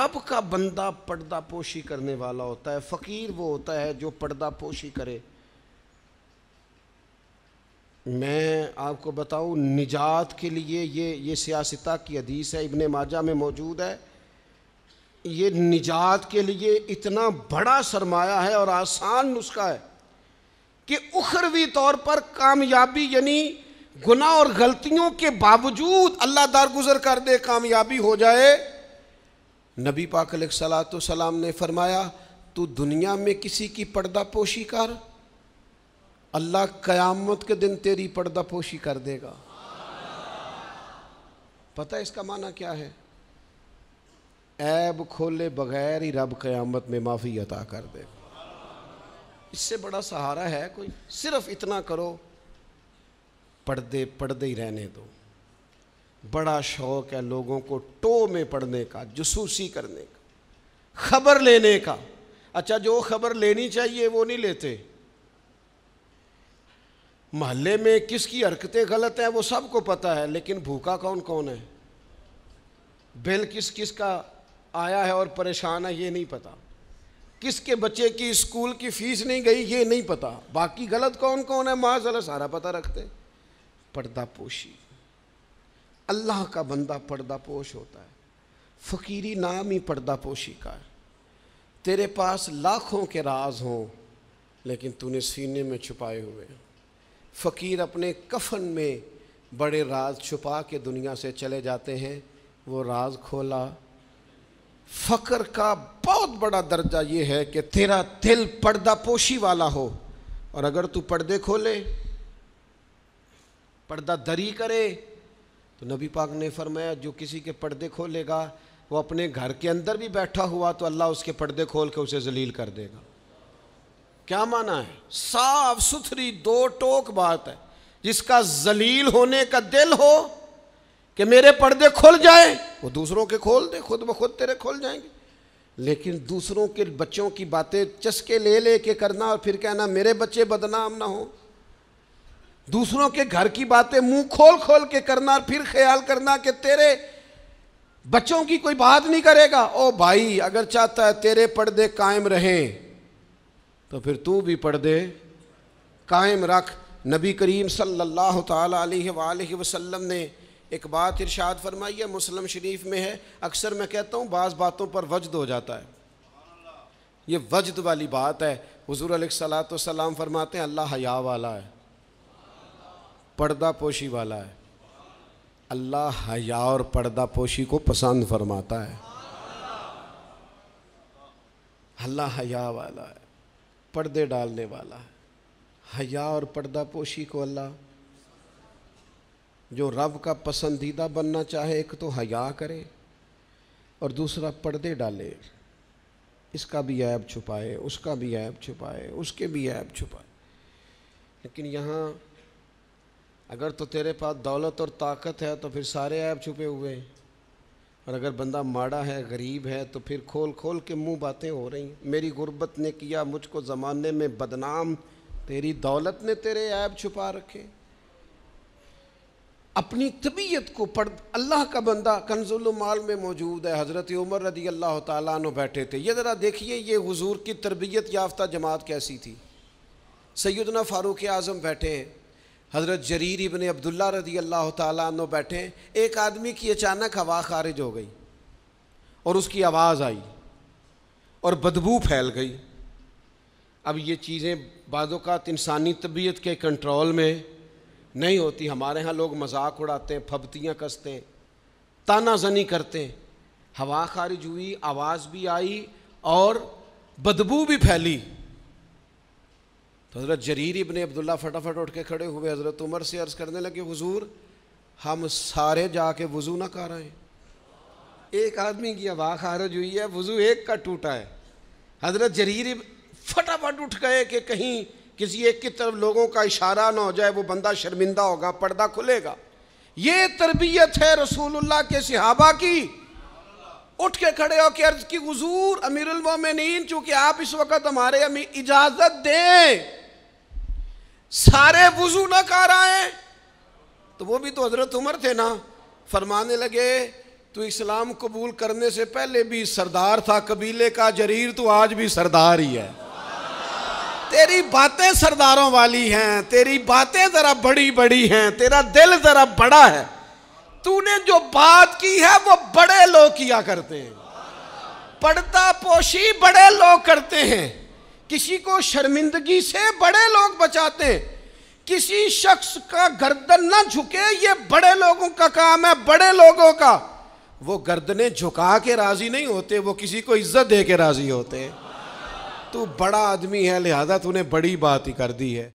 رب کا بندہ پردہ پوشی کرنے والا ہوتا ہے، فقیر وہ ہوتا ہے جو پردہ پوشی کرے۔ میں آپ کو بتاؤں، نجات کے لیے یہ سیاستہ کی حدیث ہے، ابن ماجہ میں موجود ہے، یہ نجات کے لیے اتنا بڑا سرمایہ ہے اور آسان نسخہ ہے کہ اخروی طور پر کامیابی، یعنی گناہ اور غلطیوں کے باوجود اللہ درگزر کر دے، کامیابی ہو جائے۔ نبی پاک علیہ الصلوۃ والسلام نے فرمایا تو دنیا میں کسی کی پردہ پوشی کر، اللہ قیامت کے دن تیری پردہ پوشی کر دے گا۔ پتہ ہے اس کا معنی کیا ہے؟ عیب کھولے بغیر ہی رب قیامت میں معافی عطا کر دے گا۔ اس سے بڑا سہارا ہے کوئی؟ صرف اتنا کرو، پردے ہی رہنے دو۔ بڑا شوق ہے لوگوں کو ٹو میں پڑھنے کا، جاسوسی کرنے کا، خبر لینے کا۔ اچھا، جو خبر لینی چاہیے وہ نہیں لیتے۔ محلے میں کس کی حرکتیں غلط ہیں وہ سب کو پتہ ہے، لیکن بھوکا کون ہے، بل کس کا آیا ہے اور پریشان ہے یہ نہیں پتا، کس کے بچے کی اسکول کی فیس نہیں گئی یہ نہیں پتا، باقی غلط کون ہے معاذ اللہ سارا پتہ رکھتے۔ پردہ پوشی، اللہ کا بندہ پردہ پوش ہوتا ہے۔ فقیری نام ہی پردہ پوشی کا ہے۔ تیرے پاس لاکھوں کے راز ہوں لیکن تو نے سینے میں چھپائے ہوئے۔ فقیر اپنے کفن میں بڑے راز چھپا کے دنیا سے چلے جاتے ہیں، وہ راز کھولا۔ فقر کا بہت بڑا درجہ یہ ہے کہ تیرا دل پردہ پوشی والا ہو، اور اگر تو پردے کھولے، پردہ دری کرے، تو نبی پاک نے فرمایا جو کسی کے پردے کھولے گا وہ اپنے گھر کے اندر بھی بیٹھا ہوا تو اللہ اس کے پردے کھول کے اسے ذلیل کر دے گا۔ کیا معنی ہے؟ صاف ستھری دو ٹوک بات ہے۔ جس کا ذلیل ہونے کا دل ہو کہ میرے پردے کھل جائیں، وہ دوسروں کے کھول دے، خود بخود تیرے کھل جائیں گے۔ لیکن دوسروں کے بچوں کی باتیں چسکے لے کے کرنا اور پھر کہنا میرے بچے بدنام نہ ہوں، دوسروں کے گھر کی باتیں منہ کھول کے کرنا اور پھر خیال کرنا کہ تیرے بچوں کی کوئی بات نہیں کرے گا۔ او بھائی، اگر چاہتا ہے تیرے پردے قائم رہیں تو پھر تو بھی پردے قائم رکھ۔ نبی کریم صلی اللہ تعالی علیہ وآلہ وسلم نے ایک بات ارشاد فرمائی ہے، مسلم شریف میں ہے، اکثر میں کہتا ہوں بعض باتوں پر وجد ہو جاتا ہے، یہ وجد والی بات ہے۔ حضور علیہ الصلوۃ والسلام فرماتے ہیں اللہ حیا والا ہے، پردہ پوشی والا ہے۔ اللہ حیا اور پردہ پوشی کو پسند فرماتا ہے۔ اللہ حیا والا ہے، پردے ڈالنے والا ہے۔ حیا اور پردہ پوشی کو اللہ، جو رب کا پسندیدہ بننا چاہے ایک تو حیا کرے اور دوسرا پردے ڈالے، اس کا بھی عیب چھپائے، اس کا بھی عیب چھپائے، اس کے بھی عیب چھپائے۔ لیکن یہاں اگر تو تیرے پاس دولت اور طاقت ہے تو پھر سارے عیب چھپے ہوئے ہیں، اور اگر بندہ ماڑا ہے، غریب ہے، تو پھر کھول کے منہ باتیں ہو رہی ہیں۔ میری غربت نے کیا مجھ کو زمانے میں بدنام، تیری دولت نے تیرے عیب چھپا رکھے۔ اپنی طبیعت کو اللہ کا بندہ کنز المال میں موجود ہے، حضرت عمر رضی اللہ تعالیٰ عنہ بیٹھے تھے۔ یہ ذرا دیکھیے یہ حضور کی تربیت یافتہ جماعت کیسی تھی۔ سیدنا فاروق اعظم بیٹھے ہیں، حضرت جریر ابن عبداللہ رضی اللہ تعالیٰ عنہ بیٹھے ہیں۔ ایک آدمی کی اچانک ہوا خارج ہو گئی اور اس کی آواز آئی اور بدبو پھیل گئی۔ اب یہ چیزیں بعض اوقات انسانی طبیعت کے کنٹرول میں نہیں ہوتی۔ ہمارے ہاں لوگ مذاق اڑاتے ہیں، پھبتیاں کستے ہیں، تانا زنی کرتے ہیں۔ ہوا خارج ہوئی، آواز بھی آئی اور بدبو بھی پھیلی۔ تو حضرت جریر ابن عبداللہ فٹافٹ اٹھ کے کھڑے ہوئے، حضرت عمر سے عرض کرنے لگے حضور ہم سارے جا کے وضو نہ کر رہے ہیں، ایک آدمی کی ہوا خارج ہوئی ہے، وضو ایک کا ٹوٹا ہے۔ حضرت جریر فٹافٹ اٹھ گئے کہ کہیں کسی ایک کی طرف لوگوں کا اشارہ نہ ہو جائے، وہ بندہ شرمندہ ہوگا، پردہ کھلے گا۔ یہ تربیت ہے رسول اللہ کے صحابہ کی۔ اٹھ کے کھڑے ہو کے عرض کی حضور امیر المومنین، چونکہ آپ اس وقت ہمارے اجازت دیں، سارے وضو نہ کر آئے۔ تو وہ بھی تو حضرت عمر تھے نا، فرمانے لگے تو اسلام قبول کرنے سے پہلے بھی سردار تھا قبیلے کا جریر، تو آج بھی سردار ہی ہے۔ تیری باتیں سرداروں والی ہیں، تیری باتیں ذرا بڑی بڑی ہیں، تیرا دل ذرا بڑا ہے، تو نے جو بات کی ہے وہ بڑے لوگ کیا کرتے ہیں، پردہ پوشی بڑے لوگ کرتے ہیں، کسی کو شرمندگی سے بڑے لوگ بچاتے ہیں، کسی شخص کا گردن نہ جھکے یہ بڑے لوگوں کا کام ہے، بڑے لوگوں کا۔ وہ گردنیں جھکا کے راضی نہیں ہوتے، وہ کسی کو عزت دے کے راضی ہوتے ہیں۔ تو بڑا آدمی ہے لہذا تو نے بڑی بات ہی کر دی ہے۔